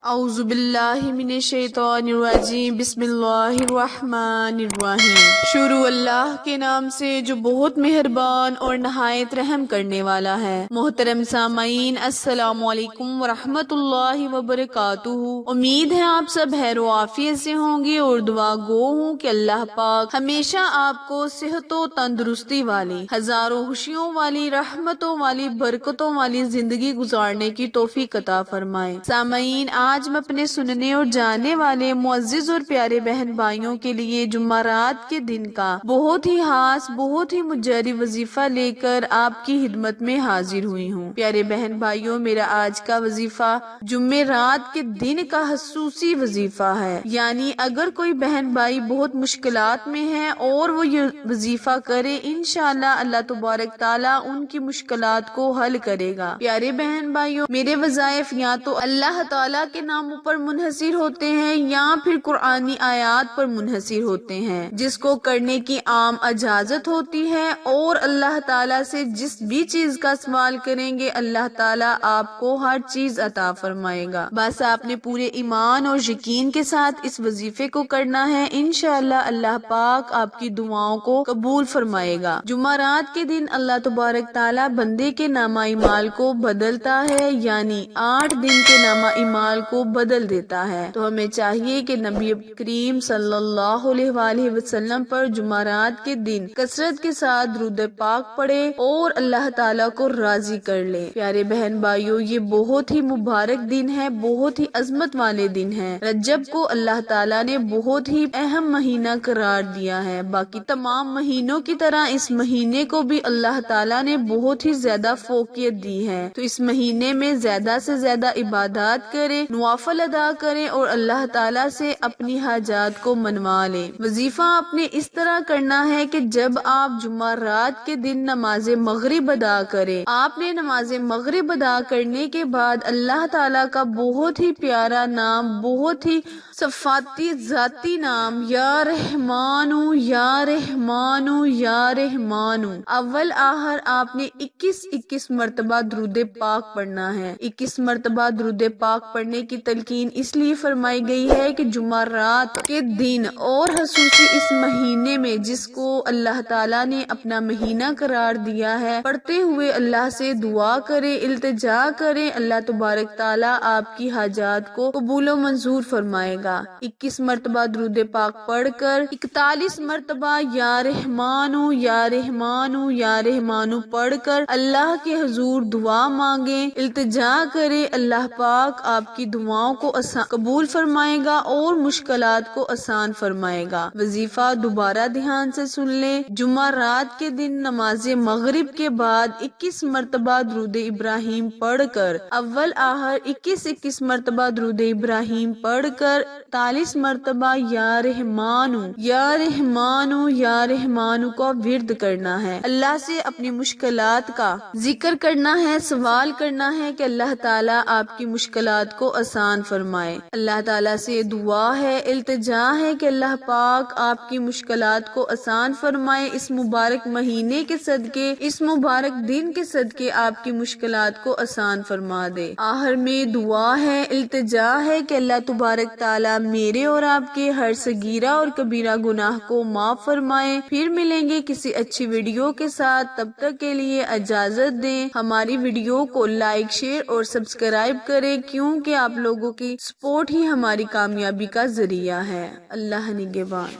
اعوذ باللہ من الشیطان الرجیم بسم اللہ الرحمن الرحیم۔ شروع اللہ کے نام سے جو بہت مہربان اور نہایت رحم کرنے والا ہے۔ محترم سامعین، السلام علیکم ورحمۃ اللہ وبرکاتہ۔ امید ہے آپ سب خیر و عافیت سے ہوں گے اور دعا گو ہوں کہ اللہ پاک ہمیشہ آپ کو صحت و تندرستی والی، ہزاروں خوشیوں والی، رحمتوں والی، برکتوں والی زندگی گزارنے کی توفیق عطا فرمائے۔ سامعین، آج میں اپنے سننے اور جاننے والے معزز اور پیارے بہن بھائیوں کے لیے جمعرات کے دن کا بہت ہی خاص، بہت ہی مجری وظیفہ لے کر آپ کی خدمت میں حاضر ہوئی ہوں۔ پیارے بہن بھائیوں، میرا آج کا وظیفہ جمعرات کے دن کا خصوصی وظیفہ ہے، یعنی اگر کوئی بہن بھائی بہت مشکلات میں ہے اور وہ یہ وظیفہ کرے، انشاءاللہ اللہ تبارک تعالیٰ ان کی مشکلات کو حل کرے گا۔ پیارے بہن بھائیوں، میرے وظائف یا تو اللہ تعالیٰ کے ناموں پر منحصر ہوتے ہیں یا پھر قرآنی آیات پر منحصر ہوتے ہیں، جس کو کرنے کی عام اجازت ہوتی ہے، اور اللہ تعالیٰ سے جس بھی چیز کا سوال کریں گے اللہ تعالیٰ آپ کو ہر چیز عطا فرمائے گا۔ بس آپ نے پورے ایمان اور یقین کے ساتھ اس وظیفے کو کرنا ہے، انشاءاللہ اللہ پاک آپ کی دعاؤں کو قبول فرمائے گا۔ جمعرات کے دن اللہ تبارک تعالیٰ بندے کے نامہ اعمال کو بدلتا ہے، یعنی 8 دن کے نامہ اعمال کو بدل دیتا ہے۔ تو ہمیں چاہیے کہ نبی کریم صلی اللہ علیہ وآلہ وسلم پر جمعرات کے دن کثرت کے ساتھ درود پاک پڑھے اور اللہ تعالیٰ کو راضی کر لے۔ پیارے بہن بھائیوں، یہ بہت ہی مبارک دن ہے، بہت ہی عظمت والے دن ہے۔ رجب کو اللہ تعالیٰ نے بہت ہی اہم مہینہ قرار دیا ہے۔ باقی تمام مہینوں کی طرح اس مہینے کو بھی اللہ تعالیٰ نے بہت ہی زیادہ فوقیت دی ہے۔ تو اس مہینے میں زیادہ سے زیادہ عبادات کریں، نوافل ادا کریں اور اللہ تعالیٰ سے اپنی حاجات کو منوا لیں۔ وظیفہ آپ نے اس طرح کرنا ہے کہ جب آپ جمعرات کے دن نماز مغرب ادا کریں، آپ نے نماز مغرب ادا کرنے کے بعد اللہ تعالیٰ کا بہت ہی پیارا نام، بہت ہی صفاتی ذاتی نام، یا رحمانو یا رحمانو یا رحمانو، اول آخر آپ نے 21 مرتبہ درود پاک پڑھنا ہے۔ 21 مرتبہ درود پاک پڑھنے کی تلقین اس لیے فرمائی گئی ہے کہ جمعرات کے دن اور خصوصی اس مہینے میں جس کو اللہ تعالیٰ نے اپنا مہینہ قرار دیا ہے، پڑھتے ہوئے اللہ سے دعا کرے، التجا کرے، اللہ تبارک تعالیٰ آپ کی حاجات کو قبول و منظور فرمائے گا۔ 21 مرتبہ درود پاک پڑھ کر 41 مرتبہ یا رحمانو یا رحمانو یا رحمانو پڑھ کر اللہ کے حضور دعا مانگے، التجا کرے، اللہ پاک آپ کی دعاؤں کو قبول فرمائے گا اور مشکلات کو آسان فرمائے گا۔ وظیفہ دوبارہ دھیان سے سن لیں۔ جمعرات کے دن نماز مغرب کے بعد 21 مرتبہ درود ابراہیم پڑھ کر، اول آخر 21 مرتبہ درود ابراہیم پڑھ کر 43 مرتبہ یا رحمانو یا رحمانو یا رحمانو کو ورد کرنا ہے۔ اللہ سے اپنی مشکلات کا ذکر کرنا ہے، سوال کرنا ہے کہ اللہ تعالیٰ آپ کی مشکلات کو آسان فرمائے۔ اللہ تعالیٰ سے دعا ہے، التجا ہے کہ اللہ پاک آپ کی مشکلات کو آسان فرمائے۔ اس مبارک مہینے کے صدقے، اس مبارک دن کے صدقے آپ کی مشکلات کو آسان فرما دے۔ آخر میں دعا ہے، التجا ہے کہ اللہ تبارک تعالیٰ میرے اور آپ کے ہر صغیرہ اور کبیرہ گناہ کو معاف فرمائے۔ پھر ملیں گے کسی اچھی ویڈیو کے ساتھ، تب تک کے لیے اجازت دیں۔ ہماری ویڈیو کو لائک، شیئر اور سبسکرائب کریں، کیونکہ آپ لوگوں کی سپورٹ ہی ہماری کامیابی کا ذریعہ ہے۔ اللہ نگہبان۔